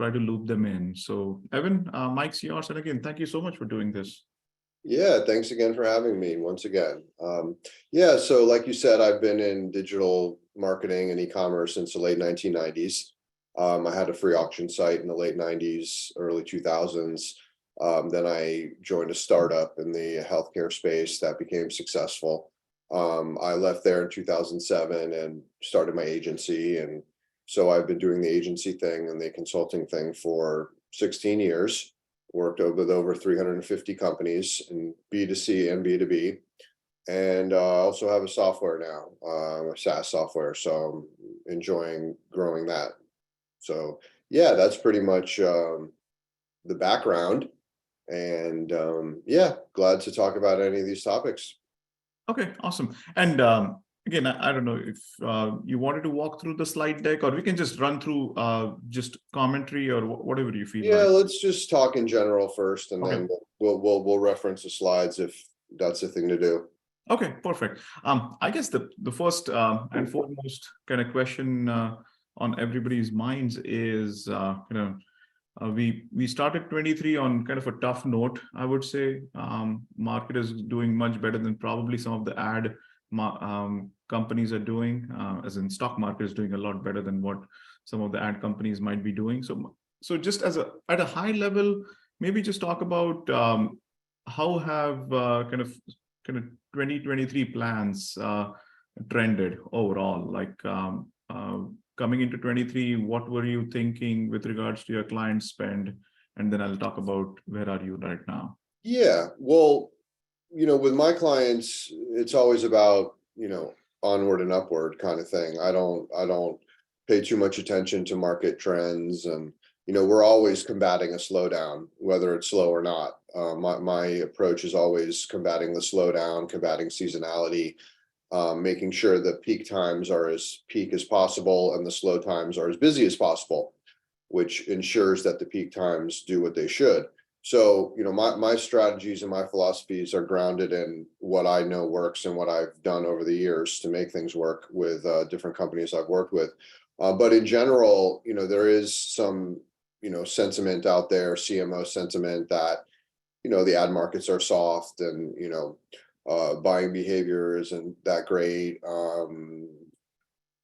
try to loop them in. So Evan, mic's yours. And again, thank you so much for doing this. Yeah, thanks again for having me once again. Yeah, so like you said, I've been in digital marketing and e-commerce since the late 1990s. I had a free auction site in the late 90s, early 2000s. Then I joined a startup in the healthcare space that became successful. I left there in 2007 and started my agency. And so I've been doing the agency thing and the consulting thing for 16 years. Worked with over 350 companies in B2C and B2B. And also have a software now, a SaaS software. So I'm enjoying growing that. So yeah, that's pretty much the background. And yeah, glad to talk about any of these topics. Okay, awesome. And again, I don't know if you wanted to walk through the slide deck, or we can just run through just commentary or whatever you feel Yeah, like. let's just talk in general first, and Okay. then we'll reference the slides if that's the thing to do. Okay, perfect. I guess the first and foremost kind of question on everybody's minds is, we started 23 on kind of a tough note, I would say. Market is doing much better than probably some of the ad companies are doing, as in stock market is doing a lot better than what some of the ad companies might be doing. So just at a high level, maybe just talk about how have kind of 2023 plans trended overall, like coming into 23, what were you thinking with regards to your client spend? And then I'll talk about where are you right now? Yeah, well, with my clients, it's always about, onward and upward kind of thing. I don't pay too much attention to market trends, and we're always combating a slowdown, whether it's slow or not. My approach is always combating the slowdown, combating seasonality, making sure that peak times are as peak as possible and the slow times are as busy as possible, which ensures that the peak times do what they should. So, my strategies and my philosophies are grounded in what I know works and what I've done over the years to make things work with different companies I've worked with. But in general, there is some, sentiment out there, CMO sentiment that, the ad markets are soft and, buying behavior isn't that great.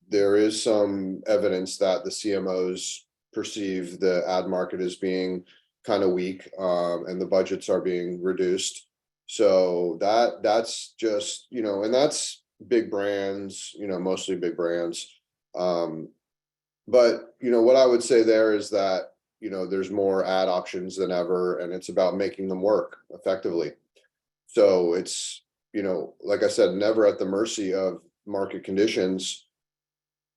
There is some evidence that the CMOs perceive the ad market as being kind of weak, and the budgets are being reduced. So that's just, and that's big brands, mostly big brands. But what I would say there is that, there's more ad options than ever, and it's about making them work effectively. So it's, like I said, never at the mercy of market conditions,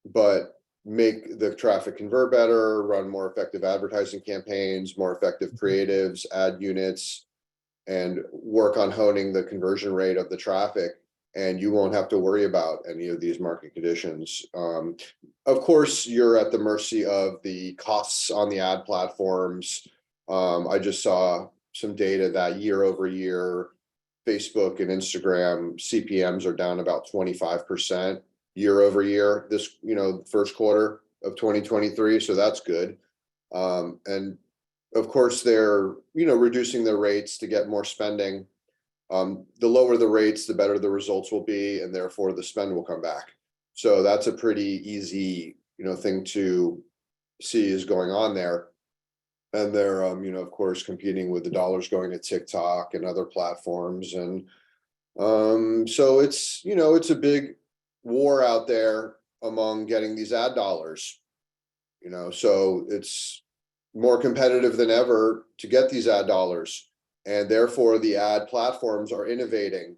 but make the traffic convert better, run more effective advertising campaigns, more effective creatives, ad units, and work on honing the conversion rate of the traffic. And you won't have to worry about any of these market conditions. Of course, you're at the mercy of the costs on the ad platforms. I just saw some data that year over year, Facebook and Instagram CPMs are down about 25% year over year this, first quarter of 2023. So that's good. And of course, they're, reducing their rates to get more spending. The lower the rates, the better the results will be, and therefore the spend will come back. So that's a pretty easy, thing to see is going on there. And they're, of course, competing with the dollars going to TikTok and other platforms. And so it's, it's a big war out there among getting these ad dollars, so it's more competitive than ever to get these ad dollars. And therefore the ad platforms are innovating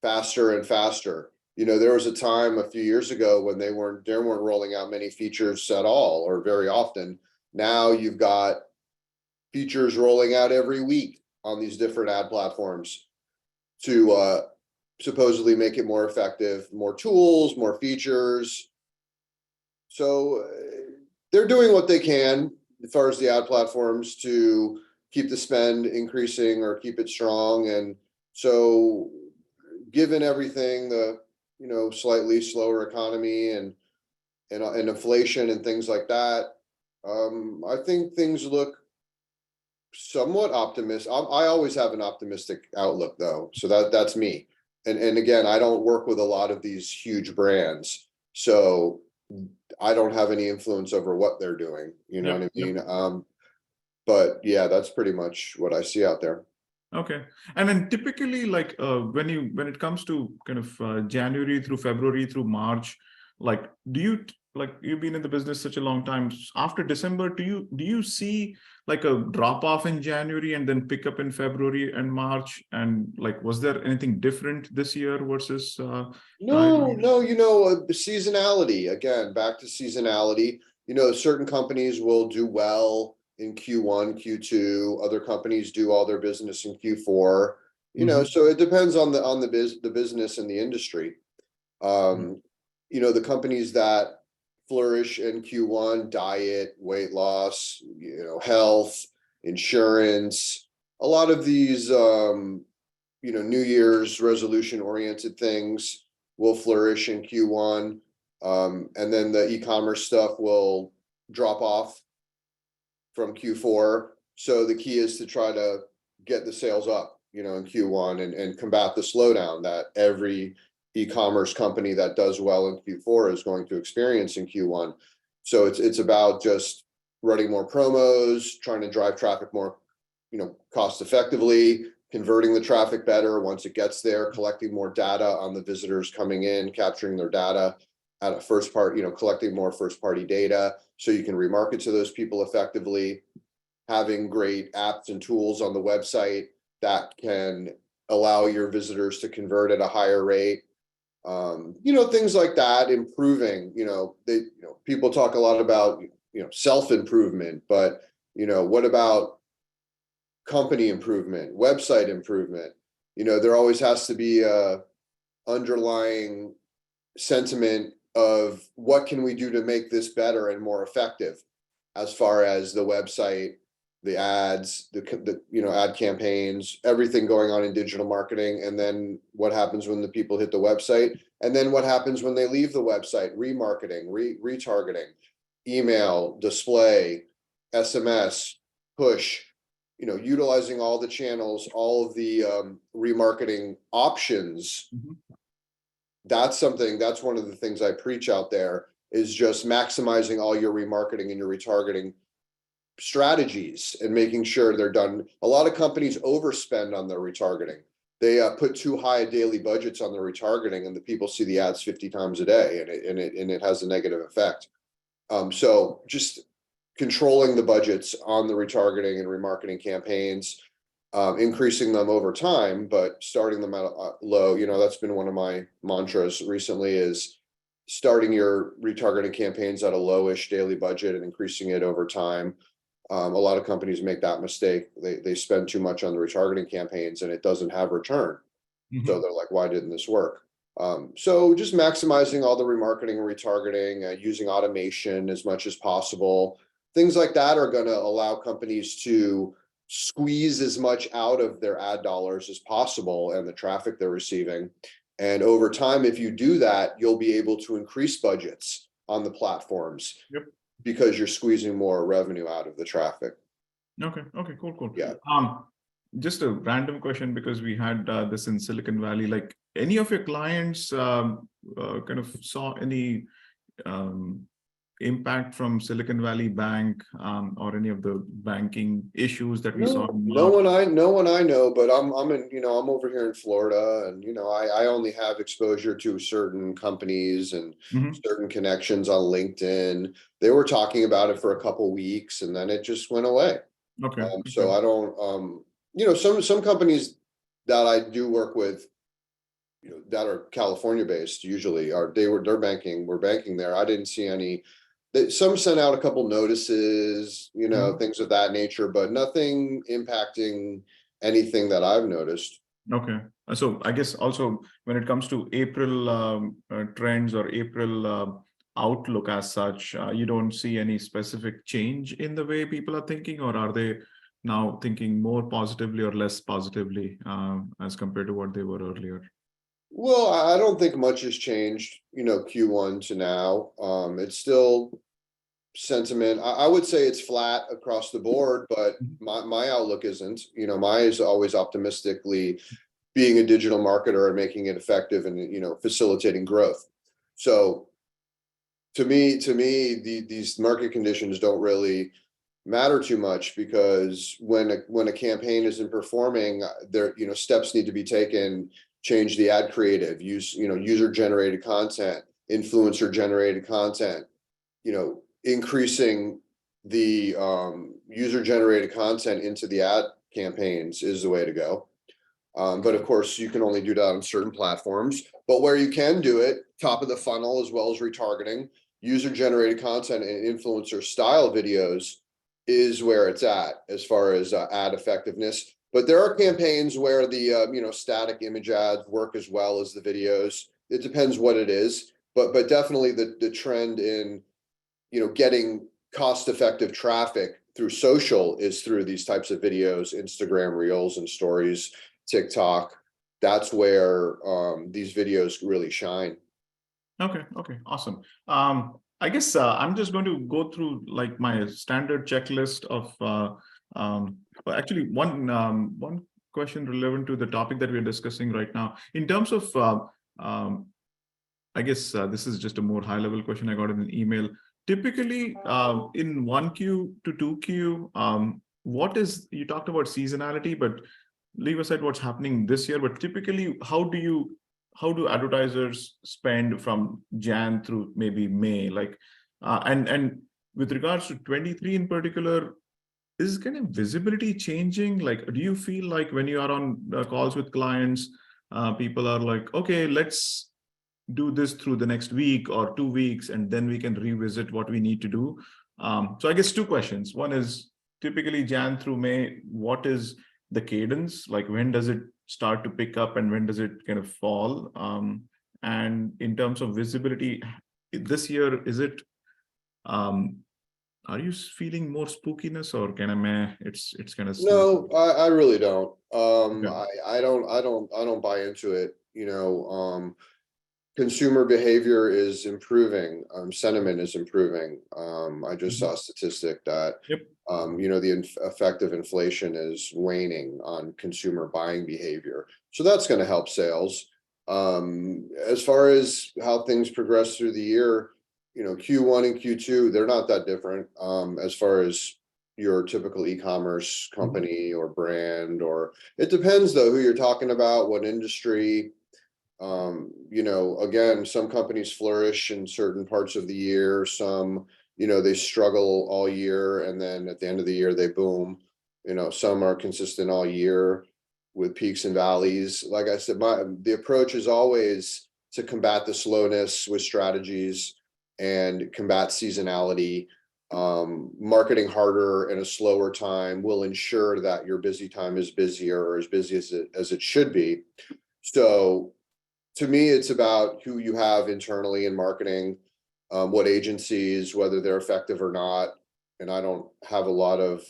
faster and faster. There was a time a few years ago when they weren't rolling out many features at all, or very often. Now you've got features rolling out every week on these different ad platforms to supposedly make it more effective, more tools, more features. So they're doing what they can as far as the ad platforms to keep the spend increasing or keep it strong. And so given everything, the, slightly slower economy and inflation and things like that, I think things look somewhat optimistic. I always have an optimistic outlook though, so that's me. And again, I don't work with a lot of these huge brands, so I don't have any influence over what they're doing. You know Yep, what I yep. mean? But yeah, that's pretty much what I see out there. Okay. And then typically like when it comes to kind of January through February through March, like like you've been in the business such a long time, after December, do you see like a drop off in January and then pick up in February and March? And like was there anything different this year versus prior No, years? no, seasonality, again, back to seasonality. Certain companies will do well in Q1, Q2, other companies do all their business in Q4. Mhm. So it depends on the business and the industry. Um, the companies that flourish in Q1, diet, weight loss, health, insurance, a lot of these New Year's resolution oriented things will flourish in Q1. And then the e-commerce stuff will drop off from Q4. So the key is to try to get the sales up, in Q1 and combat the slowdown that every e-commerce company that does well in Q4 is going to experience in Q1. So it's about just running more promos, trying to drive traffic more, cost effectively, converting the traffic better once it gets there, collecting more data on the visitors coming in, capturing their data at a first part, collecting more first party data so you can remarket to those people effectively, having great apps and tools on the website that can allow your visitors to convert at a higher rate. Things like that, improving, people talk a lot about, self-improvement, but, what about company improvement, website improvement? There always has to be a underlying sentiment of what can we do to make this better and more effective, as far as the website, the ads, the ad campaigns, everything going on in digital marketing. And then what happens when the people hit the website, and then what happens when they leave the website? Remarketing, retargeting, email, display, SMS, push, utilizing all the channels, all of the remarketing options. Mhm. That's one of the things I preach out there, is just maximizing all your remarketing and your retargeting strategies and making sure they're done. A lot of companies overspend on their retargeting. They put too high daily budgets on their retargeting, and the people see the ads 50 times a day, and it has a negative effect. So just controlling the budgets on the retargeting and remarketing campaigns, increasing them over time, but starting them at low. That's been one of my mantras recently, is starting your retargeting campaigns at a lowish daily budget and increasing it over time. A lot of companies make that mistake. They spend too much on the retargeting campaigns and it doesn't have return. So Mhm. they're like, why didn't this work? So just maximizing all the remarketing and retargeting, using automation as much as possible. Things like that are going to allow companies to squeeze as much out of their ad dollars as possible and the traffic they're receiving. And over time, if you do that, you'll be able to increase budgets on the platforms Yep. because you're squeezing more revenue out of the traffic. Okay. Okay. Cool. Cool. Yeah. Just a random question, because we had this in Silicon Valley. Like, any of your clients kind of saw any um, impact from Silicon Valley Bank or any of the banking issues that we saw No, in no March? one I no one I know, but I'm in, I'm over here in Florida, and I only have exposure to certain companies and Mhm. certain connections on LinkedIn. They were talking about it for a couple weeks and then it just went away. Okay. So Okay. I don't some companies that I do work with, that are California based, usually we're banking there. I didn't see any. Some sent out a couple notices, Mhm. things of that nature, but nothing impacting anything that I've noticed. Okay. So I guess also when it comes to April trends or April outlook as such, you don't see any specific change in the way people are thinking, or are they now thinking more positively or less positively as compared to what they were earlier? Well, I don't think much has changed, Q1 to now. It's still sentiment, I would say it's flat across the board, but my outlook isn't, mine is always optimistically being a digital marketer and making it effective and, facilitating growth. So to me, these market conditions don't really matter too much, because when a campaign isn't performing, there, steps need to be taken, change the ad creative, use, user generated content, influencer generated content, increasing the user generated content into the ad campaigns is the way to go. But of course, you can only do that on certain platforms. But where you can do it, top of the funnel as well as retargeting, user generated content and influencer style videos is where it's at as far as ad effectiveness. But there are campaigns where the static image ads work as well as the videos. It depends what it is, but definitely the trend in getting cost effective traffic through social is through these types of videos, Instagram Reels and Stories, TikTok. That's where these videos really shine. Okay, awesome. I guess I'm just going to go through like my standard checklist of well, actually one question relevant to the topic that we're discussing right now. In terms of I guess this is just a more high level question I got in an email. Typically in 1Q to 2Q, what is, you talked about seasonality, but leave aside what's happening this year, but typically how do advertisers spend from Jan through maybe May? Like, and with regards to 23 in particular, is kind of visibility changing? Like, do you feel like when you are on calls with clients, people are like, okay, let's do this through the next week or 2 weeks, and then we can revisit what we need to do? So I guess two questions. One is typically Jan through May, what is the cadence? Like, when does it start to pick up and when does it kind of fall? And in terms of visibility this year, is it, are you feeling more spookiness or kind of meh? It's kind of No, I really don't. Okay. I don't buy into it. Consumer behavior is improving, sentiment is improving. I just saw a statistic that Yep. the effective inflation is waning on consumer buying behavior. So that's going to help sales. As far as how things progress through the year, Q1 and Q2, they're not that different as far as your typical e-commerce company or brand, or it depends though who you're talking about, what industry. Again, some companies flourish in certain parts of the year, some, they struggle all year, and then at the end of the year they boom. Some are consistent all year with peaks and valleys. Like I said, the approach is always to combat the slowness with strategies and combat seasonality. Marketing harder in a slower time will ensure that your busy time is busier, or as busy as it should be. So to me, it's about who you have internally in marketing, what agencies, whether they're effective or not. And I don't have a lot of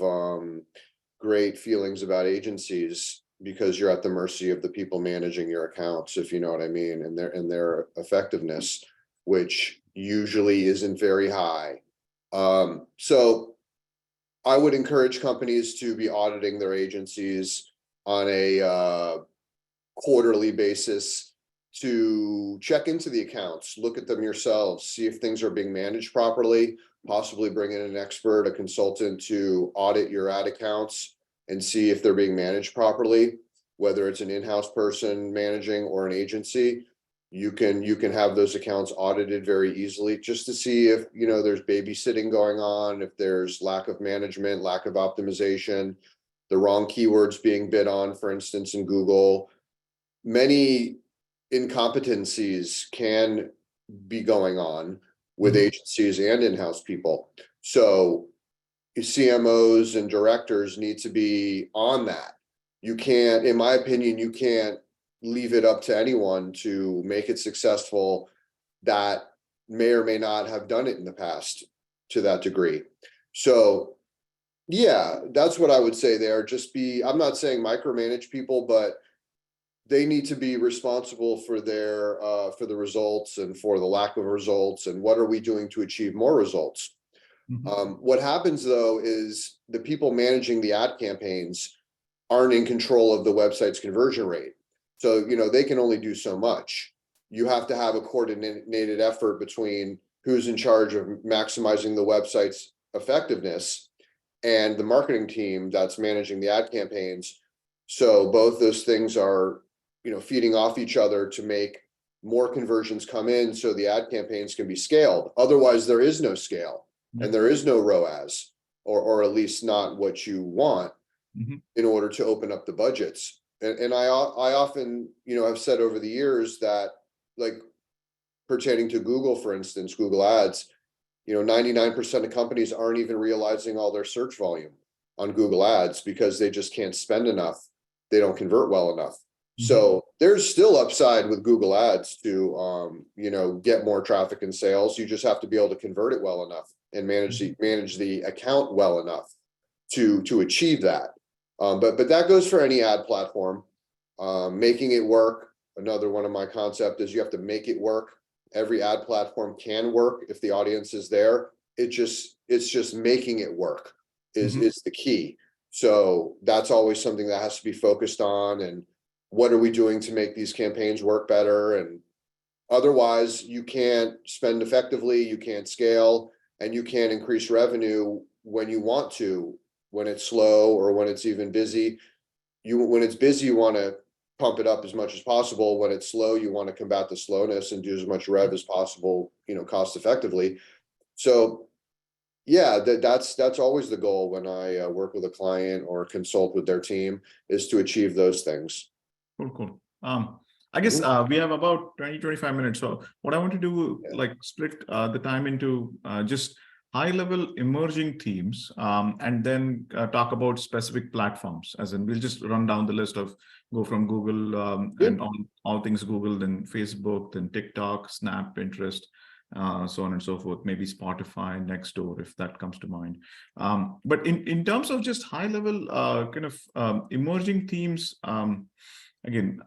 great feelings about agencies, because you're at the mercy of the people managing your accounts, if you know what I mean, and their effectiveness, which usually isn't very high. So I would encourage companies to be auditing their agencies on a quarterly basis, to check into the accounts, look at them yourselves, see if things are being managed properly, possibly bring in an expert, a consultant to audit your ad accounts and see if they're being managed properly, whether it's an in-house person managing or an agency. You can have those accounts audited very easily, just to see if, there's babysitting going on, if there's lack of management, lack of optimization, the wrong keywords being bid on, for instance, in Google. Many incompetencies can be going on with agencies and in-house people. So CMOs and directors need to be on that. You can't, in my opinion, you can't leave it up to anyone to make it successful that may or may not have done it in the past to that degree. So yeah, that's what I would say there. I'm not saying micromanage people, but they need to be responsible for for the results and for the lack of results, and what are we doing to achieve more results. Mhm. What happens though is the people managing the ad campaigns aren't in control of the website's conversion rate. So, they can only do so much. You have to have a coordinated effort between who's in charge of maximizing the website's effectiveness and the marketing team that's managing the ad campaigns. So both those things are, feeding off each other to make more conversions come in so the ad campaigns can be scaled. Otherwise, there is no scale and Yep. there is no ROAS, or at least not what you want Mhm. in order to open up the budgets. And I often, have said over the years that, like, pertaining to Google, for instance, Google Ads, 99% of companies aren't even realizing all their search volume on Google Ads because they just can't spend enough. They don't convert well enough. Mhm. So there's still upside with Google Ads to, get more traffic and sales. You just have to be able to convert it well enough and manage the account well enough to achieve that. But that goes for any ad platform. Making it work. Another one of my concept is you have to make it work. Every ad platform can work if the audience is there. It's just making it work Mhm. is the key. So that's always something that has to be focused on. And what are we doing to make these campaigns work better? And otherwise, you can't spend effectively, you can't scale, and you can't increase revenue when you want to, when it's slow or when it's even busy. When it's busy, you want to pump it up as much as possible. When it's slow, you want to combat the slowness and do as much rev as possible, cost effectively. So yeah, that's always the goal when I work with a client or consult with their team, is to achieve those things. Cool, cool. I guess Mhm. we have about 20-25 minutes. So what I want to do, Yeah. like split the time into just high level emerging themes, and then talk about specific platforms. As in, we'll just run down the list of go from Google Yeah. and all things Google, then Facebook, then TikTok, Snap, Pinterest, so on and so forth. Maybe Spotify, Nextdoor, if that comes to mind. But in terms of just high level kind of emerging themes. Again,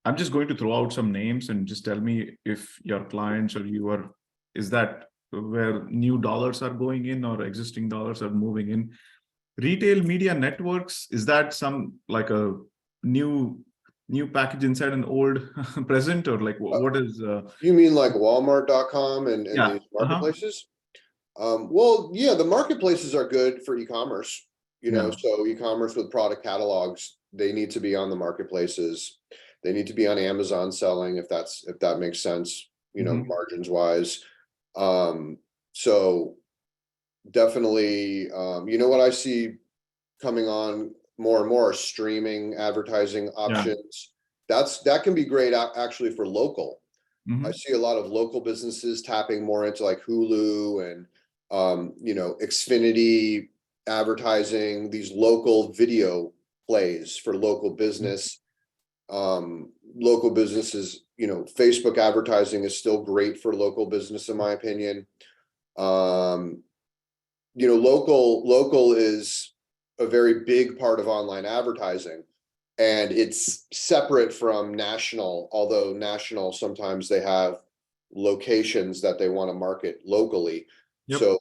I'm just going to throw out some names and just tell me if your clients or you are, is that where new dollars are going in or existing dollars are moving in? Retail media networks, is that some like a new package inside an old present, or like Uh, what is You mean like Walmart.com and yeah. these Uh-huh. marketplaces? Well, yeah, the marketplaces are good for e-commerce, Yeah. so e-commerce with product catalogs, they need to be on the marketplaces. They need to be on Amazon selling, if that makes sense, Mhm. margins wise. Um, so definitely, what I see coming on more and more are streaming advertising Yeah. options. That can be great actually for local. I Mhm. see a lot of local businesses tapping more into like Hulu and Xfinity advertising, these local video plays for local business. Local businesses, Facebook advertising is still great for local business, in my opinion. Um, local is a very big part of online advertising, and it's separate from national, although national sometimes they have locations that they want to market locally, Yep. so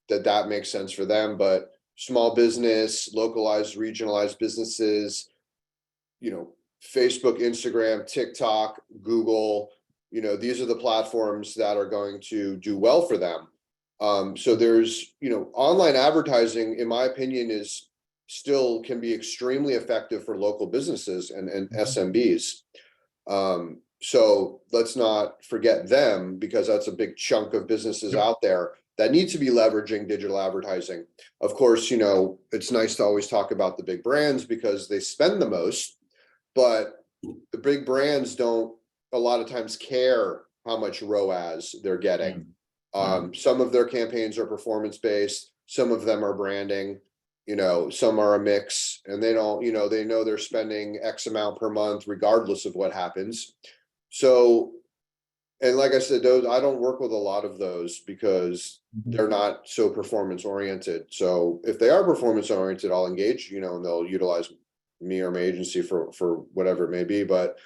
that makes sense for them. But small business, localized, regionalized businesses, you know Facebook, Instagram, TikTok, Google, these are the platforms that are going to do well for them. So there's, online advertising, in my opinion, is still can be extremely effective for local businesses and Mhm. SMBs. So let's not forget them, because that's a big chunk of businesses Yep. out there that need to be leveraging digital advertising. Of course, it's nice to always talk about the big brands because they spend the most, but the big brands don't a lot of times care how much ROAS they're Yeah. getting. Yeah. Some of their campaigns are performance based, some of them are branding, some are a mix, and they don't, they know they're spending X amount per month regardless of what happens. So, and like I said, those, I don't work with a lot of those because Mhm. they're not so performance oriented. So if they are performance oriented, I'll engage, and they'll utilize me or my agency for whatever it may be. But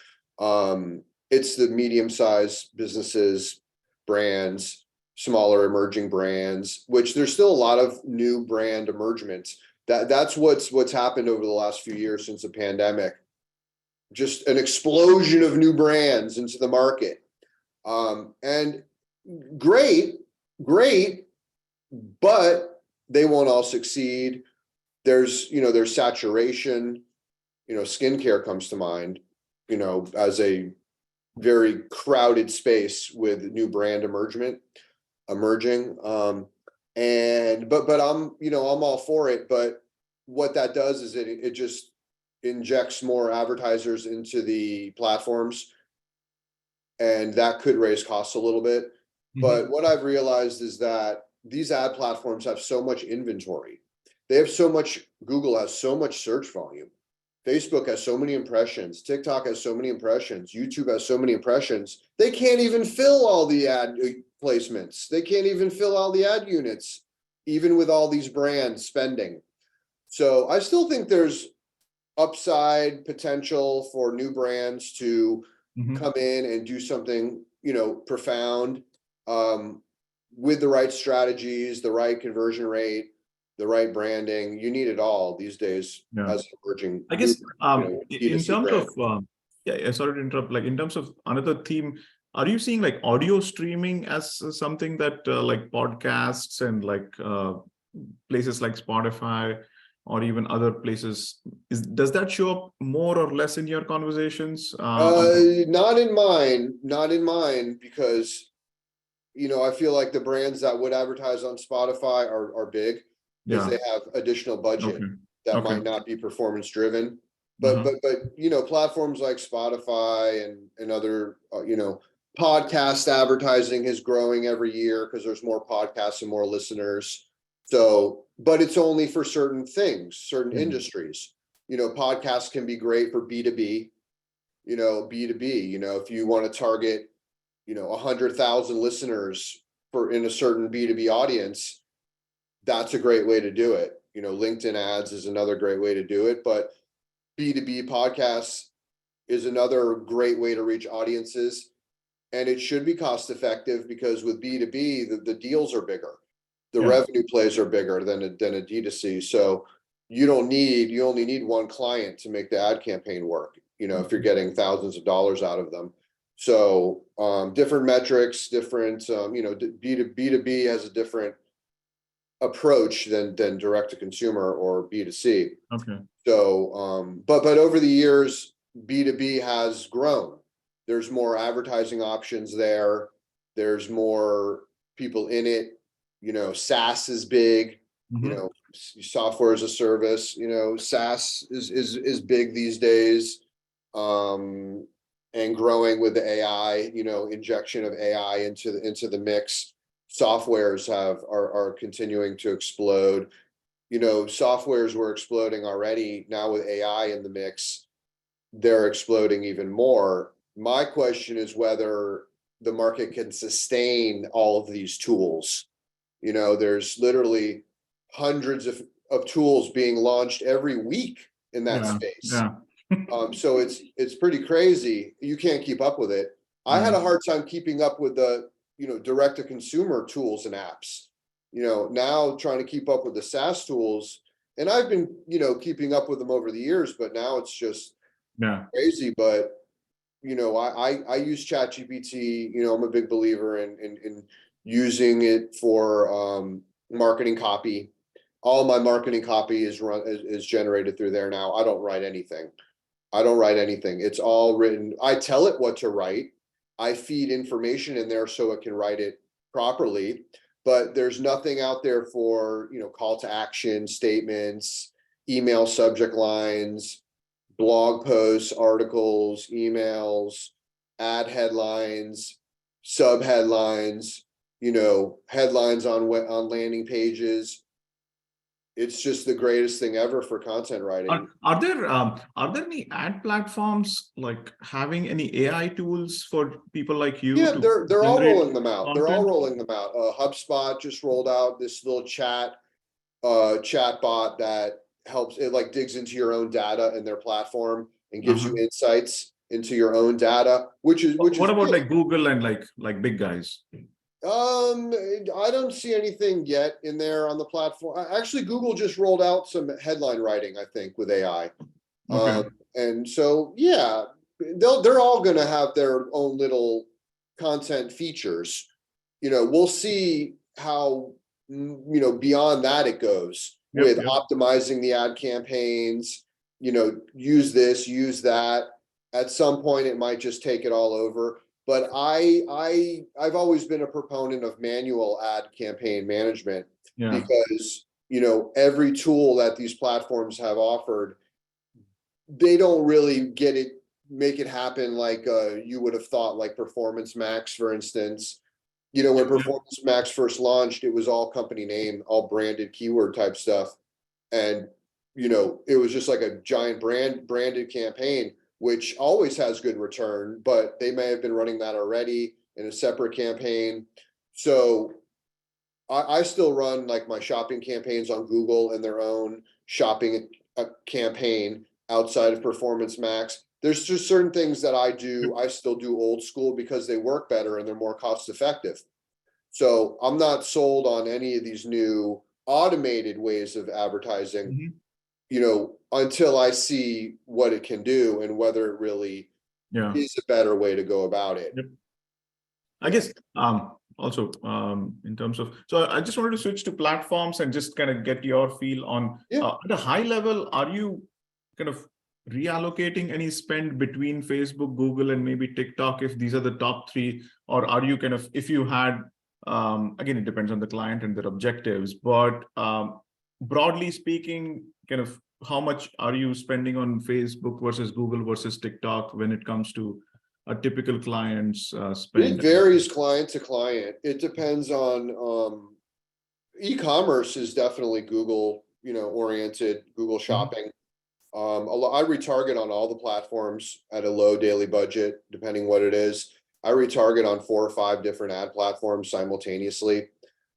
it's the medium sized businesses, brands. smaller emerging brands, which there's still a lot of new brand emergence. That's what's happened over the last few years since the pandemic. Just an explosion of new brands into the market. And great, but they won't all succeed. There's saturation. Skincare comes to mind, as a very crowded space with new brand emerging. But I'm all for it. But what that does is it just injects more advertisers into the platforms, and that could raise costs a little bit. But what I've realized is that these ad platforms have so much inventory. They have so much, Google has so much search volume. Facebook has so many impressions. TikTok has so many impressions. YouTube has so many impressions. They can't even fill all the ad placements. They can't even fill all the ad units, even with all these brands spending. So I still think there's upside potential for new brands to come in and do something, profound, with the right strategies, the right conversion rate, the right branding. You need it all these days as emerging. I guess in D2C terms brand. of sorry to interrupt. Like in terms of another theme, are you seeing like audio streaming as something that like podcasts and like places like Spotify or even other places, does that show up more or less in your conversations? Not in mine, because I feel like the brands that would advertise on Spotify are big, because they have additional budget that might not be performance driven. But platforms like Spotify and other podcast advertising is growing every year because there's more podcasts and more listeners. So, but it's only for certain things, certain industries. Podcasts can be great for B2B, B2B, if you want to target, 100,000 listeners in a certain B2B audience, that's a great way to do it. LinkedIn ads is another great way to do it, but B2B podcasts is another great way to reach audiences. And it should be cost effective, because with B2B, the deals are bigger. The revenue plays are bigger than a D2C. So you only need one client to make the ad campaign work, if you're getting thousands of dollars out of them. So different metrics, different, B2B has a different approach than direct to consumer or B2C. Okay. So, but over the years, B2B has grown. There's more advertising options there. There's more people in it. SaaS is big. Software as a service. SaaS is big these days, and growing with the AI. Injection of AI into the mix. Softwares are continuing to explode. Softwares were exploding already. Now with AI in the mix, they're exploding even more. My question is whether the market can sustain all of these tools. There's literally hundreds of tools being launched every week in that space. So it's pretty crazy. You can't keep up with it. I had a hard time keeping up with the direct to consumer tools and apps. Now trying to keep up with the SaaS tools, and I've been keeping up with them over the years, but now it's just crazy. But I use ChatGPT. I'm a big believer in using it for marketing copy. All my marketing copy is generated through there now. I don't write anything. It's all written. I tell it what to write. I feed information in there so it can write it properly. But there's nothing out there for call to action statements, email subject lines, blog posts, articles, emails, ad headlines, sub headlines, headlines on landing pages. It's just the greatest thing ever for content writing. Are there any ad platforms like having any AI tools for people like you? Yeah, they're all rolling them out. Content? They're all rolling them out. HubSpot just rolled out this little chat bot that helps. It like digs into your own data in their platform and gives you insights into your own data, which is What about good. like Google and like big guys? I don't see anything yet in there on the platform. Actually, Google just rolled out some headline writing, I think, with AI. Okay. And so, yeah, they're all going to have their own little content features. We'll see how, beyond that it goes Yep. with Yep. optimizing the ad campaigns, use this, use that. At some point, it might just take it all over. But I've always been a proponent of manual ad campaign management Yeah. because, every tool that these platforms have offered, they don't really make it happen like you would have thought, like Performance Max, for instance. When Performance Max first launched, it was all company name, all branded keyword type stuff. And, it was just like a giant branded campaign, which always has good return, but they may have been running that already in a separate campaign. So I still run like my shopping campaigns on Google and their own shopping campaign outside of Performance Max. There's just certain things that I still do old school because they work better and they're more cost effective. So I'm not sold on any of these new automated ways of advertising, Mhm. Until I see what it can do and whether it really Yeah. is a better way to go about it. Yep. I guess also in terms of, so I just wanted to switch to platforms and just kind of get your feel on Yeah. at a high level, are you kind of reallocating any spend between Facebook, Google, and maybe TikTok if these are the top three, or are you kind of, if you had again, it depends on the client and their objectives, but broadly speaking, kind of how much are you spending on Facebook versus Google versus TikTok when it comes to a typical client's spend? It varies client to client. It depends on e-commerce is definitely Google, oriented, Google Shopping. I retarget on all the platforms at a low daily budget, depending what it is. I retarget on 4 or 5 different ad platforms simultaneously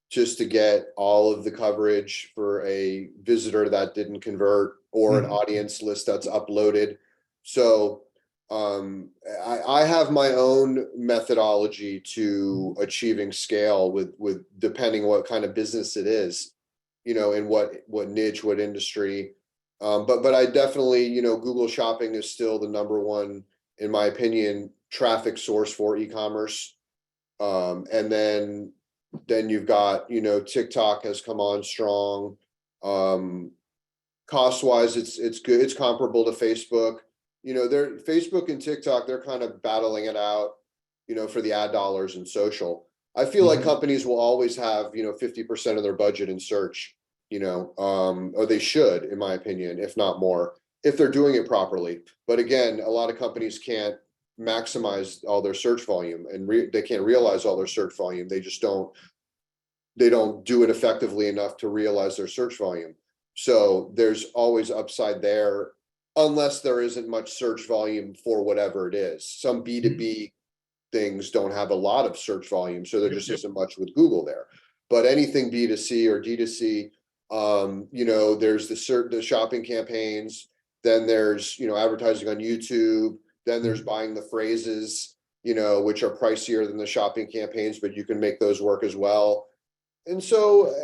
just to get all of the coverage for a visitor that didn't convert or an audience list that's uploaded. So I have my own methodology to achieving scale with depending what kind of business it is, in what niche, what industry. But I definitely, Google Shopping is still the number one, in my opinion, traffic source for e-commerce. And then you've got, TikTok has come on strong. Cost wise, it's good. It's comparable to Facebook. They're Facebook and TikTok, they're kind of battling it out, for the ad dollars and social. I feel like companies will always have, 50% of their budget in search, or they should, in my opinion, if not more, if they're doing it properly. But again, a lot of companies can't maximize all their search volume and they can't realize all their search volume. They just don't do it effectively enough to realize their search volume. So there's always upside there, unless there isn't much search volume for whatever it is. Some B2B things don't have a lot of search volume, so there just isn't much with Google there. But anything B2C or D2C, there's the shopping campaigns, then there's, advertising on YouTube, then there's buying the phrases, which are pricier than the shopping campaigns, but you can make those work as well. And so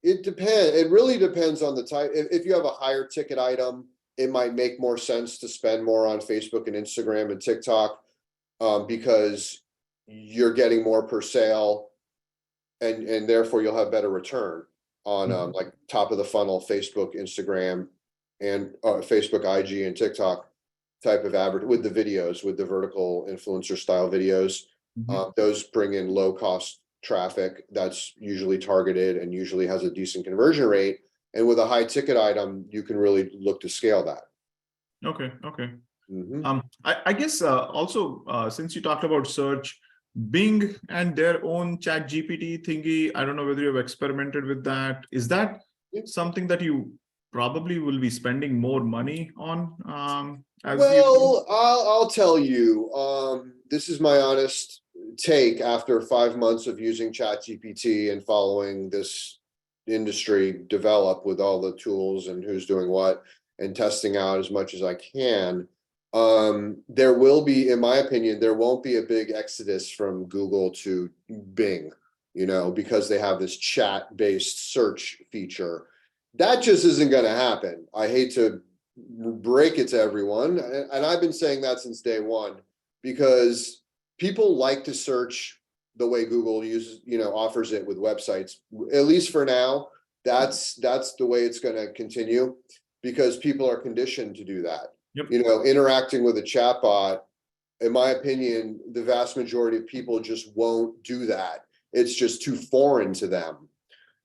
it depends. It really depends on the type. If you have a higher ticket item, it might make more sense to spend more on Facebook and Instagram and TikTok, because you're getting more per sale, and therefore you'll have better return on like top of the funnel Facebook, Instagram, and Facebook, IG, and TikTok type of with the videos, with the vertical influencer style videos. Those bring in low cost traffic that's usually targeted and usually has a decent conversion rate. And with a high ticket item, you can really look to scale that. Okay. I guess also since you talked about search, Bing and their own Chat GPT thingy, I don't know whether you've experimented with that. Is that something that you probably will be spending more money on? Well, I'll tell you, this is my honest take after 5 months of using Chat GPT and following this industry develop with all the tools and who's doing what and testing out as much as I can. There will be, in my opinion, there won't be a big exodus from Google to Bing, because they have this chat-based search feature. That just isn't going to happen. I hate to break it to everyone, and I've been saying that since day one, because people like to search the way Google uses, offers it with websites. At least for now, that's the way it's going to continue, because people are conditioned to do that. Yep. Interacting with a chatbot, in my opinion, the vast majority of people just won't do that. It's just too foreign to them.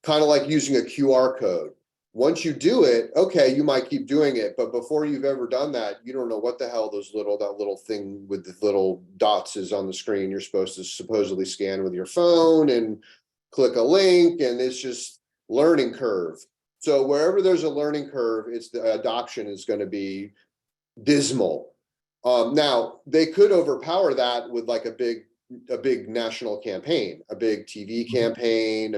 Kind of like using a QR code. Once you do it, okay, you might keep doing it, but before you've ever done that, you don't know what the hell that little thing with the little dots is on the screen. You're supposed to supposedly scan with your phone and click a link, and it's just learning curve. So wherever there's a learning curve, it's the adoption is going to be dismal. Now they could overpower that with like a big national campaign, a big TV campaign,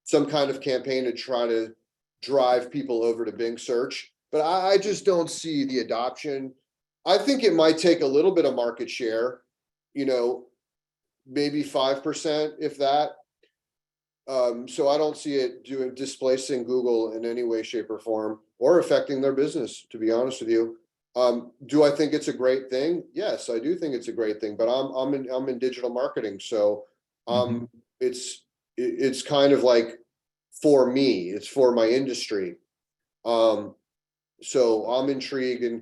some kind of campaign to try to drive people over to Bing search. But I just don't see the adoption. I think it might take a little bit of market share, maybe 5%, if that. So I don't see it displacing Google in any way, shape, or form, or affecting their business, to be honest with you. Do I think it's a great thing? Yes, I do think it's a great thing, but I'm in digital marketing. So, it's kind of like for me, it's for my industry. So I'm intrigued, and,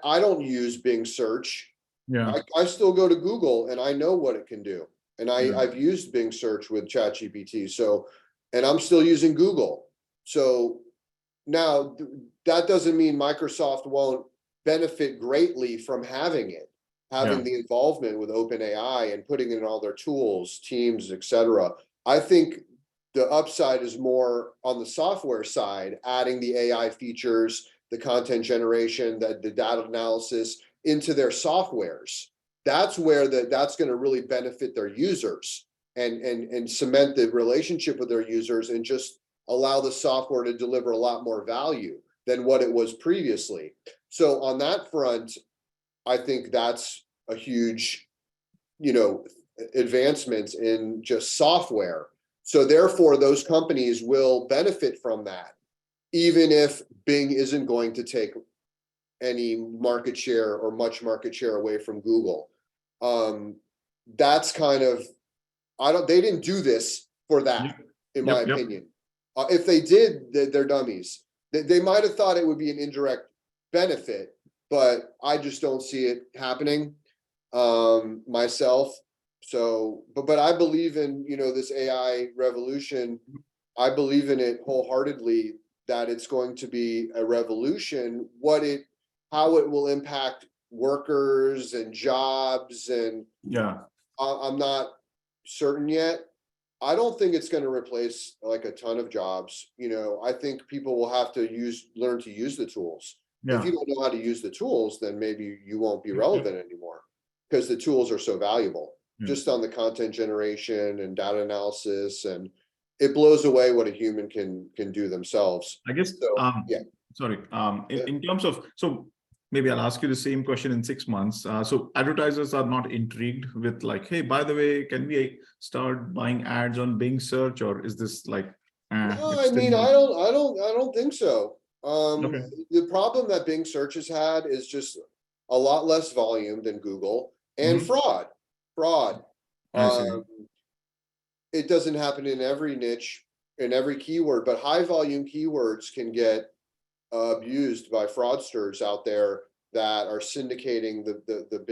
I don't use Bing search. Yeah. I still go to Google, and I know what it can do. And Yeah. I've used Bing search with ChatGPT. So, and I'm still using Google. So now that doesn't mean Microsoft won't benefit greatly from having the involvement with OpenAI and putting it in all their tools, Teams, etc. I think the upside is more on the software side, adding the AI features, the content generation, the data analysis into their softwares. That's where that's going to really benefit their users and cement the relationship with their users, and just allow the software to deliver a lot more value than what it was previously. So on that front, I think that's a huge, advancements in just software. So therefore, those companies will benefit from that, even if Bing isn't going to take any market share or much market share away from Google. That's kind of, they didn't do this for that, in my opinion. If they did, they're dummies. They might have thought it would be an indirect benefit, but I just don't see it happening myself. So, but I believe in, this AI revolution. I believe in it wholeheartedly, that it's going to be a revolution. How it will impact workers and jobs, and I'm not certain yet. I don't think it's going to replace like a ton of jobs. I think people will have to learn to use the tools. If you don't know how to use the tools, then maybe you won't be relevant anymore, because the tools are so valuable, just on the content generation and data analysis, and it blows away what a human can do themselves. I guess, so, sorry, in terms of, so maybe I'll ask you the same question in 6 months. So advertisers are not intrigued with like, hey, by the way, can we start buying ads on Bing search, or is this like? No, I mean, I don't think so. The problem that Bing search has had is just a lot less volume than Google, and fraud. It doesn't happen in every niche, in every keyword, but high volume keywords can get abused by fraudsters out there that are syndicating the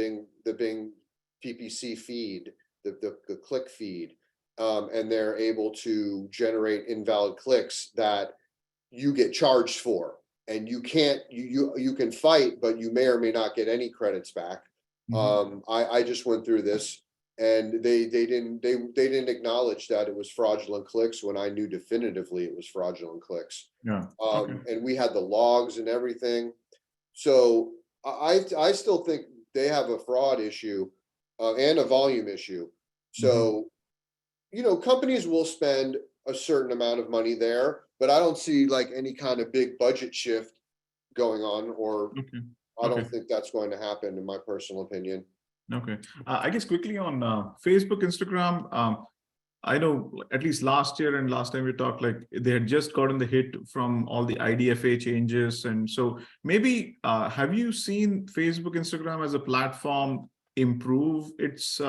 Bing PPC feed, the click feed, and they're able to generate invalid clicks that you get charged for, and you can fight, but you may or may not get any credits back. I just went through this, and they didn't acknowledge that it was fraudulent clicks when I knew definitively it was fraudulent clicks. And we had the logs and everything. So I still think they have a fraud issue and a volume issue. So, companies will spend a certain amount of money there, but I don't see like any kind of big budget shift going on, or I Okay. don't think that's going to happen, in my personal opinion. Okay. I guess quickly on Facebook, Instagram, I know at least last year and last time we talked, like they had just gotten the hit from all the IDFA changes. And so maybe have you seen Facebook, Instagram as a platform improve its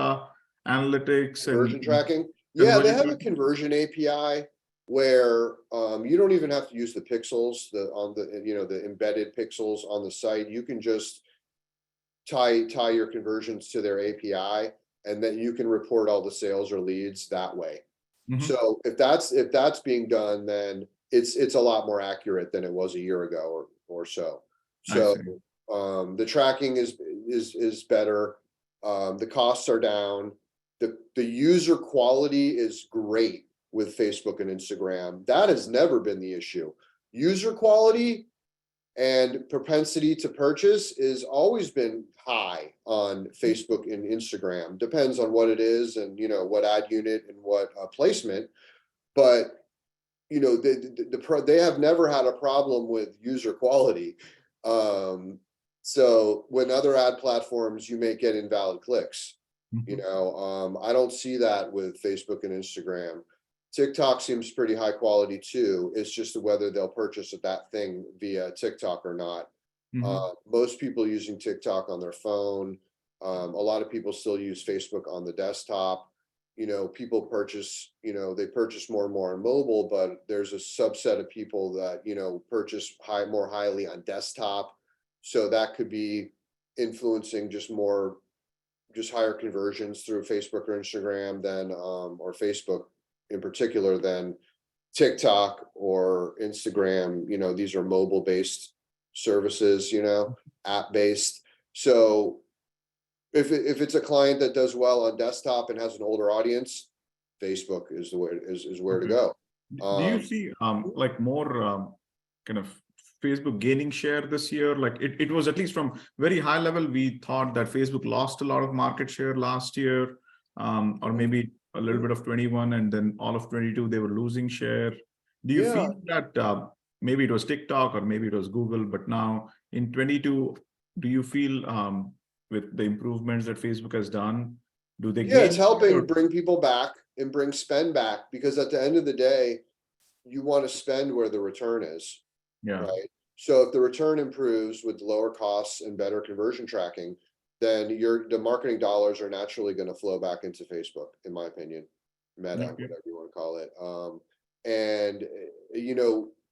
analytics Conversion and tracking. Yeah, they conversion have a tracking? conversion API where you don't even have to use the pixels, the embedded pixels on the site. You can just tie your conversions to their API, and then you can report all the sales or leads that way. Mhm. So if that's being done, then it's a lot more accurate than it was a year ago or so. I So see. the tracking is better. The costs are down. The user quality is great with Facebook and Instagram. That has never been the issue. User quality and propensity to purchase is always been high on Facebook and Instagram. Depends on what it is and what ad unit and what placement. But they have never had a problem with user quality. So when other ad platforms, you may get invalid clicks. I don't see that with Facebook and Instagram. TikTok seems pretty high quality too. It's just whether they'll purchase that thing via TikTok or not. Mhm. Most people using TikTok on their phone. A lot of people still use Facebook on the desktop. People purchase, they purchase more and more on mobile, but there's a subset of people that, purchase more highly on desktop. So that could be influencing just higher conversions through Facebook or Instagram than, or Facebook in particular than TikTok or Instagram. These are mobile based services, app based. So if it's a client that does well on desktop and has an older audience, Facebook is the way is where to Okay. go. Do you see like more kind of Facebook gaining share this year? Like it was at least from very high level, we thought that Facebook lost a lot of market share last year, or maybe a little bit of 21, and then all of 22 they were losing share. Do you Yeah, feel that maybe it was TikTok or maybe it was Google, but now in 22, do you feel with the improvements that Facebook has done, do they yeah, it's gain share helping or- bring people back and bring spend back, because at the end of the day, you want to spend where the return is. Yeah. Right. So if the return improves with lower costs and better conversion tracking, then the marketing dollars are naturally going to flow back into Facebook, in my opinion, Meta, Okay. whatever you want to call it. And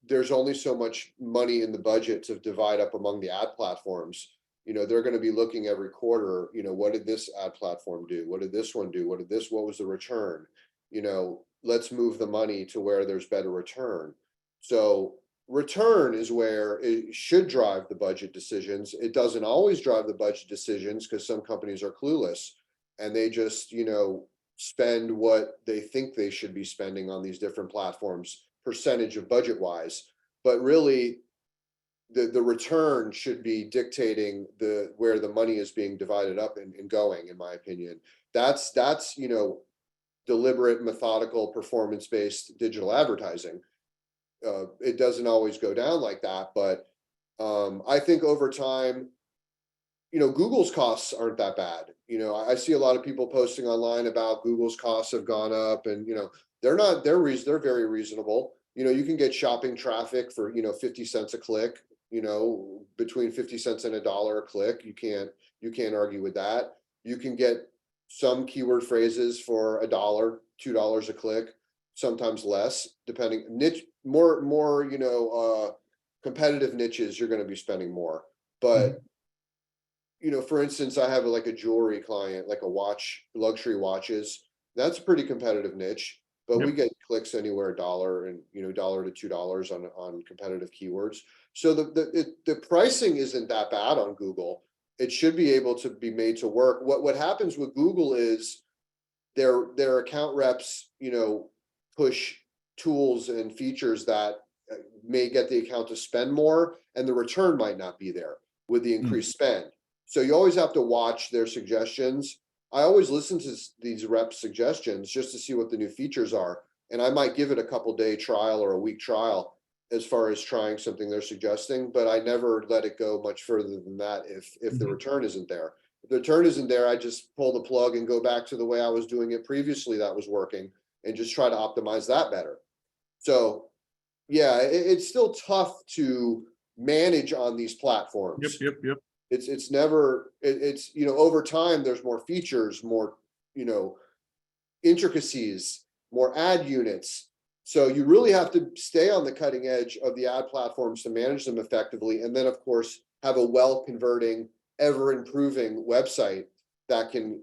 there's only so much money in the budget to divide up among the ad platforms. They're going to be looking every quarter, what did this ad platform do? What did this one do? What was the return? Let's move the money to where there's better return. So return is where it should drive the budget decisions. It doesn't always drive the budget decisions because some companies are clueless and they just, spend what they think they should be spending on these different platforms, percentage of budget wise. But really, the return should be dictating where the money is being divided up and going, in my opinion. That's deliberate, methodical, performance-based digital advertising. It doesn't always go down like that, but I think over time, Google's costs aren't that bad. I see a lot of people posting online about Google's costs have gone up, and they're not. They're very reasonable. You can get shopping traffic for 50 cents a click. Between 50 cents and $1 a click. You can't argue with that. You can get some keyword phrases for $1, $2 a click, sometimes less, depending niche, more competitive niches, you're going to be spending more. But for instance, I have like a jewelry client, like luxury watches. That's a pretty competitive niche, but we Yep. get clicks anywhere $1 and $1 to $2 on competitive keywords. So the pricing isn't that bad on Google. It should be able to be made to work. What happens with Google is their account reps, push tools and features that may get the account to spend more, and the return might not be there with the increased spend. So you always have to watch their suggestions. I always listen to these rep suggestions just to see what the new features are. And I might give it a couple day trial or a week trial as far as trying something they're suggesting, but I never let it go much further than that if the Mhm. return isn't there. If the return isn't there, I just pull the plug and go back to the way I was doing it previously that was working and just try to optimize that better. So yeah, it's still tough to manage on these Yep, platforms. yep, yep. It's never it's over time there's more features, more you know intricacies, more ad units. So you really have to stay on the cutting edge of the ad platforms to manage them effectively. And then, of course, have a well converting, ever improving website that can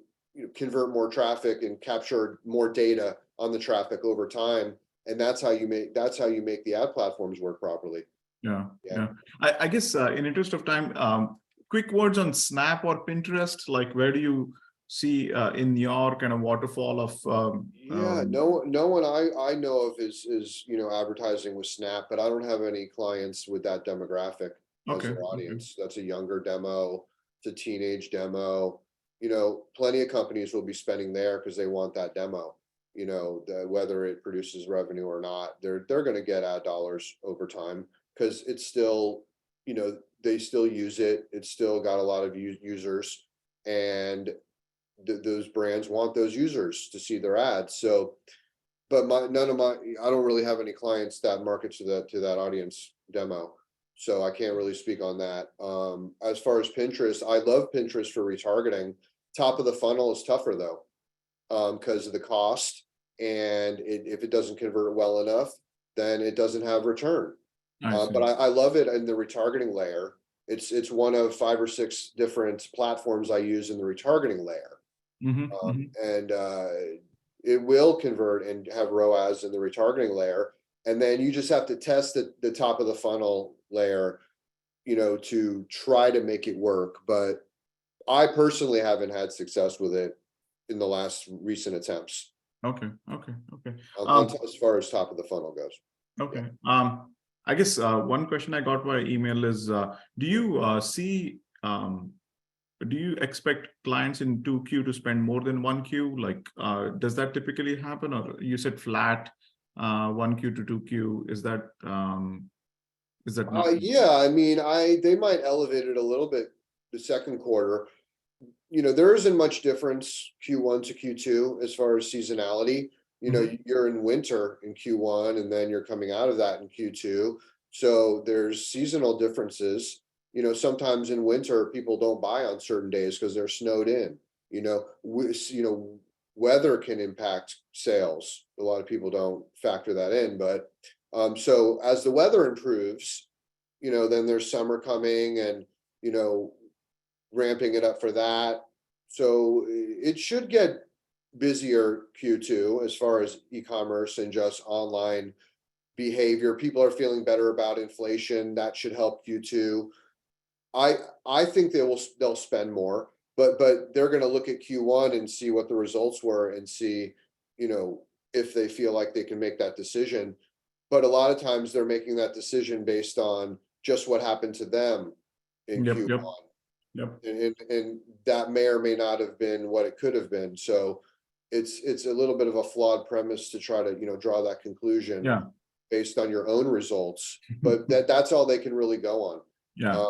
convert more traffic and capture more data on the traffic over time. And that's how you make the ad platforms work properly. Yeah, Yeah. yeah. I guess in interest of time, quick words on Snap or Pinterest. Like, where do you see in your kind of waterfall of? Yeah, no one I know of is advertising with Snap, but I don't have any clients with that demographic as Okay, their okay, audience. That's a younger demo, it's a teenage demo. Plenty of companies will be spending there because they want that demo. Whether it produces revenue or not, they're going to get ad dollars over time because it's still, they still use it. It's still got a lot of users, and those brands want those users to see their ads. So, but I don't really have any clients that market to that audience demo. So I can't really speak on that. As far as Pinterest, I love Pinterest for retargeting. Top of the funnel is tougher though, because of the cost. And if it doesn't convert well enough, then it doesn't have return. I see. But I love it in the retargeting layer. It's one of 5 or 6 different platforms I use in the retargeting layer. And it will convert and have ROAS in the retargeting layer. And then you just have to test the top of the funnel layer, to try to make it work. But I personally haven't had success with it in the last recent attempts Okay, okay, okay. as far as top of the funnel goes. Okay. I guess one question I got via email is, do you see, do you expect clients in 2Q to spend more than 1Q? Like, does that typically happen? Or you said flat 1Q to 2Q. Is that not? Yeah, I mean, they might elevate it a little bit the second quarter. There isn't much difference Q1 to Q2 as far as seasonality. You're in winter in Q1 and then you're coming out of that in Q2. So there's seasonal differences. Sometimes in winter people don't buy on certain days because they're snowed in. Weather can impact sales. A lot of people don't factor that in, but so as the weather improves, then there's summer coming and ramping it up for that. So it should get busier Q2 as far as e-commerce and just online behavior. People are feeling better about inflation. That should help Q2. I think they'll spend more, but they're going to look at Q1 and see what the results were and see, if they feel like they can make that decision. But a lot of times they're making that decision based on just what happened to them in Yep, Q1. yep, yep. And that may or may not have been what it could have been. So it's a little bit of a flawed premise to try to draw that conclusion Yeah. based on your own results, but that's all they can really go on. Yeah.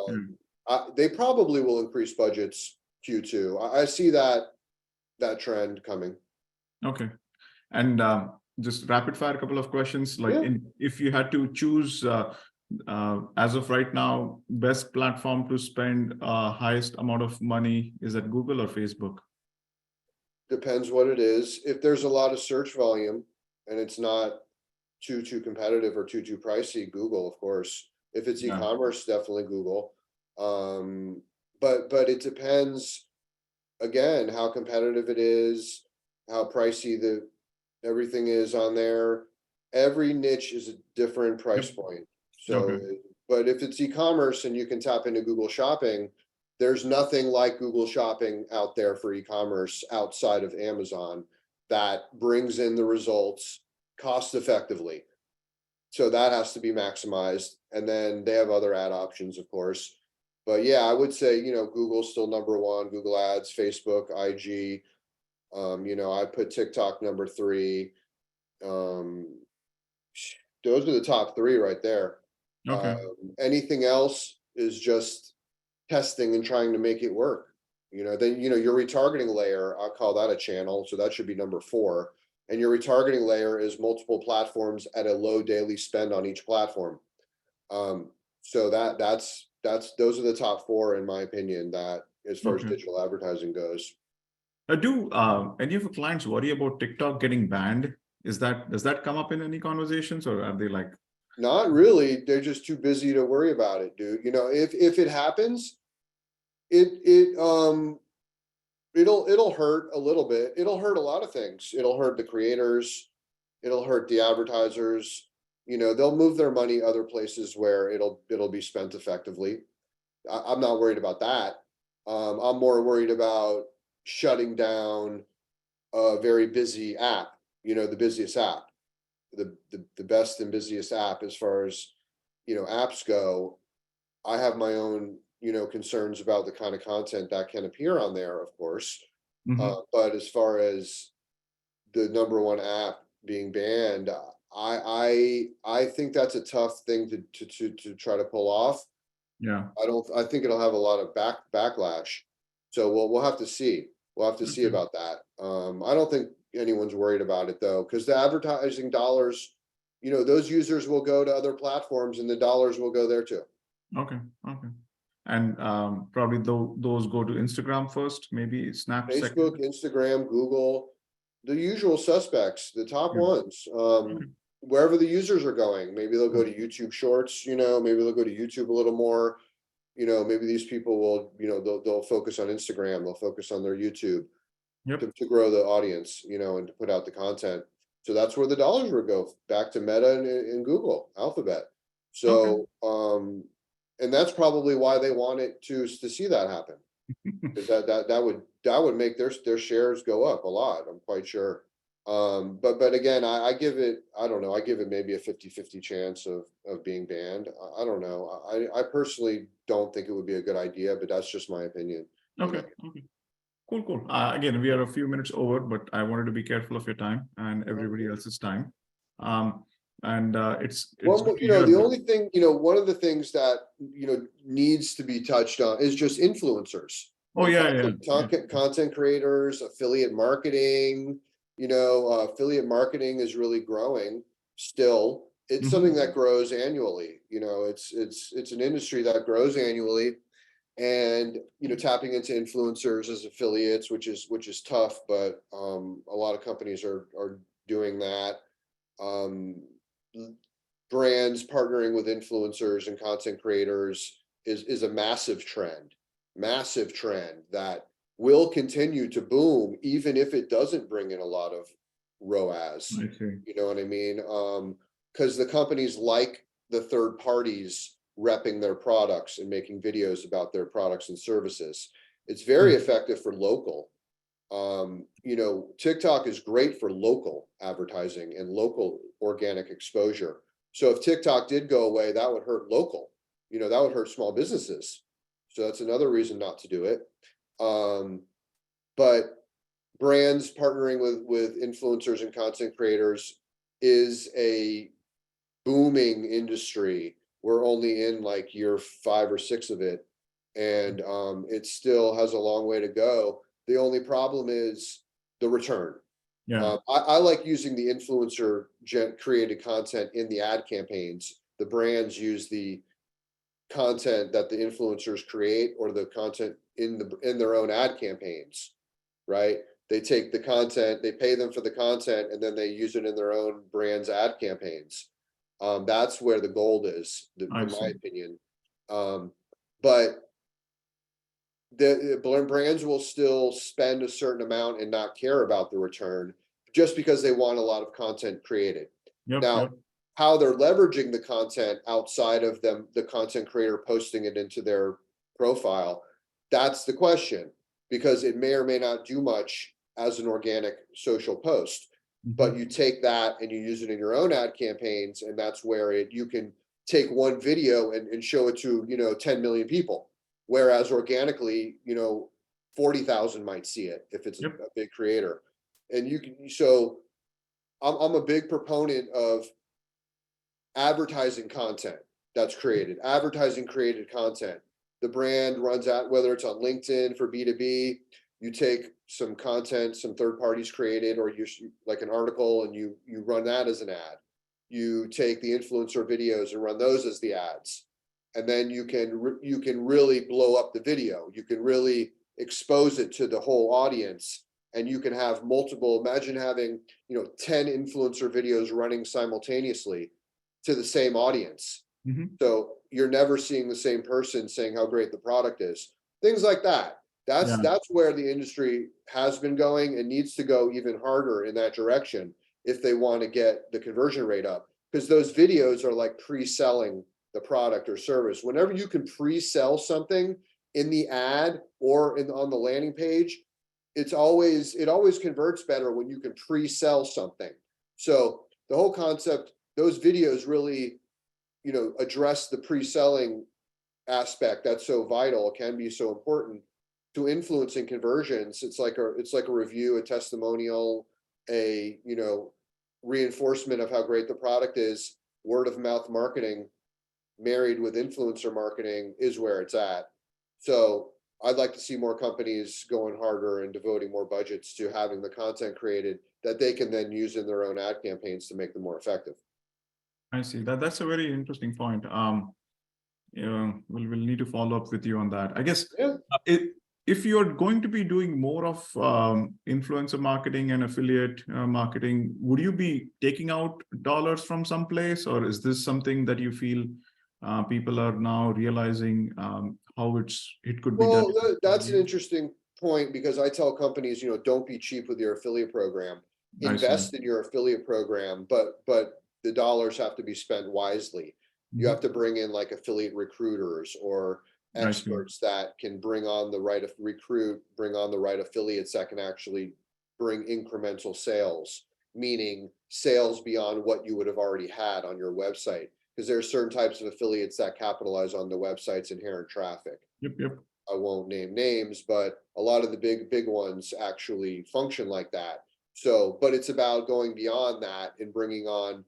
They probably will increase budgets Q2. I see that trend coming. Okay. And just rapid fire, a couple of questions. Like, Yeah. if you had to choose, as of right now, best platform to spend highest amount of money, is that Google or Facebook? Depends what it is. If there's a lot of search volume and it's not too competitive or too pricey, Google, of course. If it's Yeah. e-commerce, definitely Google. But it depends again how competitive it is, how pricey everything is on there. Every niche is a different price point. So, Okay. but if it's e-commerce and you can tap into Google Shopping, there's nothing like Google Shopping out there for e-commerce outside of Amazon that brings in the results cost effectively. So that has to be maximized. And then they have other ad options, of course. But yeah, I would say, Google's still number one, Google Ads, Facebook, IG. I put TikTok number 3. Those are the top 3 right there. Okay. Anything else is just testing and trying to make it work. Then, your retargeting layer, I'll call that a channel. So that should be number 4. And your retargeting layer is multiple platforms at a low daily spend on each platform. So those are the top 4, in my opinion, that as far as Okay. digital advertising goes. Do any of your clients worry about TikTok getting banned? Does that come up in any conversations, or are they like, Not really. They're just too busy to worry about it, dude. If it happens, it'll hurt a little bit. It'll hurt a lot of things. It'll hurt the creators. It'll hurt the advertisers. They'll move their money other places where it'll be spent effectively. I'm not worried about that. I'm more worried about shutting down a very busy app. The busiest app, the best and busiest app as far as apps go. I have my own concerns about the kind of content that can appear on there, of course. Mhm. But as far as the number 1 app being banned, I think that's a tough thing to try to pull off. Yeah. I think it'll have a lot of backlash. So we'll have to see. We'll have to see Okay. about that. I don't think anyone's worried about it though, because the advertising dollars, those users will go to other platforms and the dollars will go there too. Okay. Okay. And probably those go to Instagram first, maybe Snap second. Facebook, Instagram, Google, the usual suspects, the top Yeah. ones. Okay. Wherever the users are going, maybe they'll go to YouTube Shorts. Maybe they'll go to YouTube a little more. Maybe these people will, they'll focus on Instagram, they'll focus on their YouTube Yep. to grow the audience, and to put out the content. So that's where the dollars will go, back to Meta and Google, Alphabet. Okay. So, and that's probably why they want it to see that happen. Because that would make their shares go up a lot, I'm quite sure. But again, I give it, I don't know, I give it maybe a 50-50 chance of being banned. I don't know. I personally don't think it would be a good idea, but that's just my opinion. Okay. Okay. Cool. Cool. Again, we are a few minutes over, but I wanted to be careful of your time and everybody else's time. And it's Well, good to the hear. only thing, one of the things that, needs to be touched on is just influencers. Oh And yeah, yeah, yeah. content creators, affiliate marketing. Affiliate marketing is really growing still. It's something that grows annually. It's an industry that grows annually. And tapping into influencers as affiliates, which is tough, but a lot of companies are doing that. Brands partnering with influencers and content creators is a massive trend that will continue to boom, even if it doesn't bring in a lot of ROAS. I see. You know what I mean? Because the companies like the third parties repping their products and making videos about their products and services. It's very effective for local. TikTok is great for local advertising and local organic exposure. So if TikTok did go away, that would hurt local, that would hurt small businesses. So that's another reason not to do it. But brands partnering with influencers and content creators is a booming industry. We're only in like year 5 or 6 of it. And it still has a long way to go. The only problem is the return. Yeah. I like using the influencer created content in the ad campaigns. The brands use the content that the influencers create or the content in their own ad campaigns, right? They take the content, they pay them for the content, and then they use it in their own brand's ad campaigns. That's where the gold is, in my opinion. But the brands will still spend a certain amount and not care about the return just because they want a lot of content created. Now, how they're leveraging the content outside of them, the content creator posting it into their profile, that's the question, because it may or may not do much as an organic social post. But you take that and you use it in your own ad campaigns, and that's where you can take one video and show it to 10 million people. Whereas organically, 40,000 might see it if it's a big creator. And so I'm a big proponent of advertising content. that's created, advertising created content. The brand runs out, whether it's on LinkedIn for B2B, you take some content, some third parties created, or you like an article and you run that as an ad. You take the influencer videos and run those as the ads. And then you can really blow up the video. You can really expose it to the whole audience, and you can have multiple, imagine having, 10 influencer videos running simultaneously to the same audience. Mhm. So you're never seeing the same person saying how great the product is. Things like that. Yeah. That's where the industry has been going and needs to go even harder in that direction if they want to get the conversion rate up. Because those videos are like pre-selling the product or service. Whenever you can pre-sell something in the ad or on the landing page, it always converts better when you can pre-sell something. So the whole concept, those videos really, address the pre-selling aspect that's so vital, can be so important to influencing conversions. It's like a review, a testimonial, a reinforcement of how great the product is. Word of mouth marketing married with influencer marketing is where it's at. So I'd like to see more companies going harder and devoting more budgets to having the content created that they can then use in their own ad campaigns to make them more effective. I see that's a very interesting point. We'll need to follow up with you on that. I guess Yeah. If you're going to be doing more of influencer marketing and affiliate marketing, would you be taking out dollars from someplace, or is this something that you feel people are now realizing how it could be done? Well, that's an interesting point, because I tell companies, don't be cheap with your affiliate program. I see. Invest in your affiliate program, but the dollars have to be spent wisely. You Mhm. have to bring in like affiliate recruiters or I see. experts that can bring on the right bring on the right affiliates that can actually bring incremental sales, meaning sales beyond what you would have already had on your website. Because there are certain types of affiliates that capitalize on the website's inherent traffic. Yep. I won't name names, but a lot of the big ones actually function like that. So, but it's about going beyond that and bringing on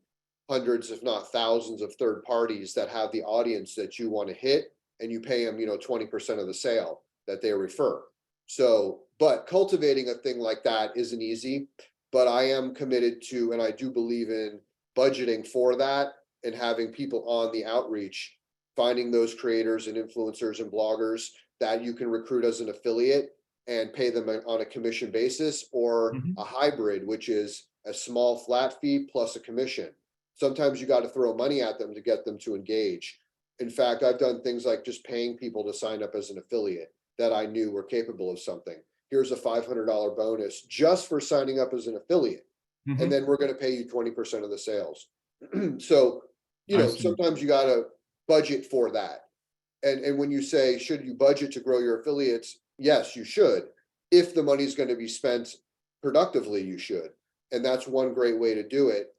hundreds, if not thousands, of third parties that have the audience that you want to hit, and you pay them, 20% of the sale that they refer. So, but cultivating a thing like that isn't easy, but I am committed to, and I do believe in budgeting for that and having people on the outreach, finding those creators and influencers and bloggers that you can recruit as an affiliate and pay them on a commission basis, or Mhm. a hybrid, which is a small flat fee plus a commission. Sometimes you got to throw money at them to get them to engage. In fact, I've done things like just paying people to sign up as an affiliate that I knew were capable of something. Here's a $500 bonus just for signing up as an affiliate. Mhm. And then we're going to pay you 20% of the sales. So, I see. sometimes you got to budget for that. And when you say, should you budget to grow your affiliates? Yes, you should. If the money's going to be spent productively, you should. And that's one great way to do it.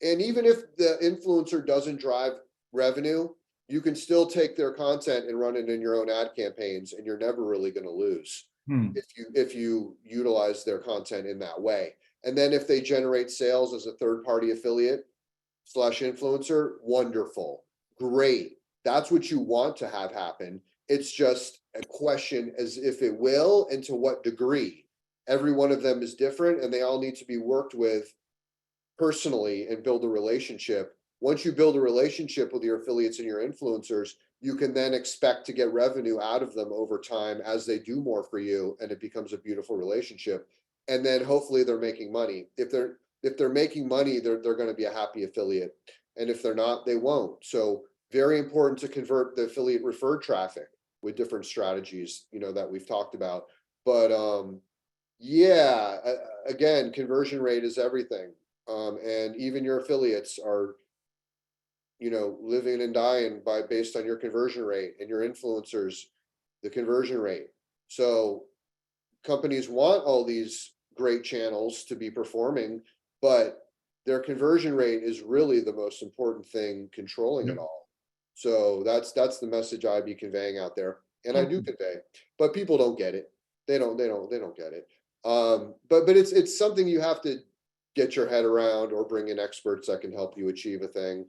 And even if the influencer doesn't drive revenue, you can still take their content and run it in your own ad campaigns, and you're never really going to lose Hmm. if you utilize their content in that way. And then if they generate sales as a third party affiliate / influencer, wonderful, great. That's what you want to have happen. It's just a question as if it will and to what degree. Every one of them is different, and they all need to be worked with personally and build a relationship. Once you build a relationship with your affiliates and your influencers, you can then expect to get revenue out of them over time as they do more for you, and it becomes a beautiful relationship. And then hopefully they're making money. If they're making money, they're going to be a happy affiliate. And if they're not, they won't. So very important to convert the affiliate referred traffic with different strategies, that we've talked about. But yeah, again, conversion rate is everything. And even your affiliates are, living and dying based on your conversion rate, and your influencers, the conversion rate. So companies want all these great channels to be performing, but their conversion rate is really the most important thing controlling it all. So that's the message I'd be conveying out there. And I do convey, but people don't get it. They don't get it. But it's something you have to get your head around, or bring in experts that can help you achieve a thing.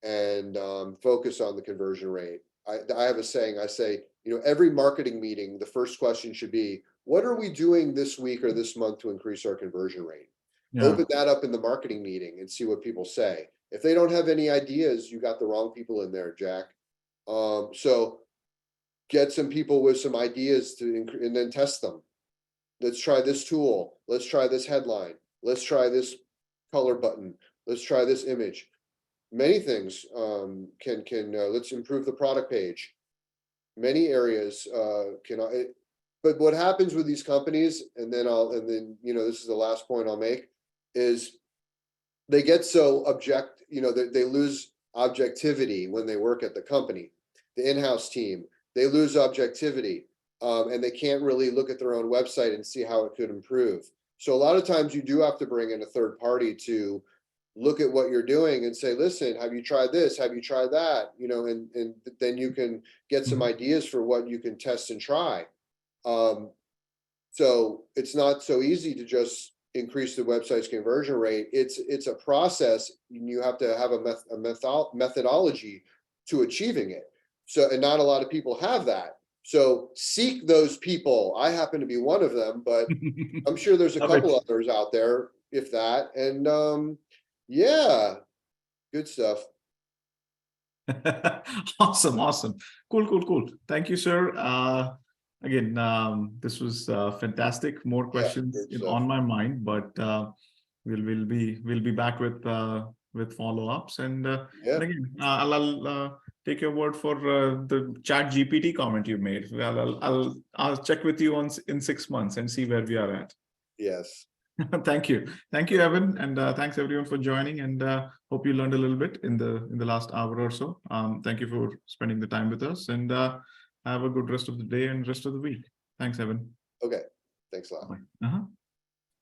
and focus on the conversion rate. I have a saying, I say, every marketing meeting, the first question should be, what are we doing this week or this month to increase our conversion rate? Yeah. Open that up in the marketing meeting and see what people say. If they don't have any ideas, you got the wrong people in there, Jack. So get some people with some ideas and then test them. Let's try this tool. Let's try this headline. Let's try this color button. Let's try this image. Many things let's improve the product page. Many areas but what happens with these companies, and then this is the last point I'll make, is they get so they lose objectivity when they work at the company. The in-house team, they lose objectivity, and they can't really look at their own website and see how it could improve. So a lot of times you do have to bring in a third party to look at what you're doing and say, listen, have you tried this? Have you tried that? And then you can get some ideas for what you can test and try. So it's not so easy to just increase the website's conversion rate. It's a process, and you have to have a methodology to achieving it. So, and not a lot of people have that. So seek those people. I happen to be one of them, but I'm sure there's a couple others out there, if that. And yeah, good stuff. Awesome. Cool. Thank you, sir. Again, this was fantastic. More questions on my mind, but we'll be back with follow-ups. And again, I'll take your word for the ChatGPT comment you made. I'll check with you in 6 months and see where we are at. Yes. Thank you, Evan, and thanks everyone for joining. And hope you learned a little bit in the last hour or so. Thank you for spending the time with us, and have a good rest of the day and rest of the week. Thanks, Evan. Okay. Thanks a lot. Bye.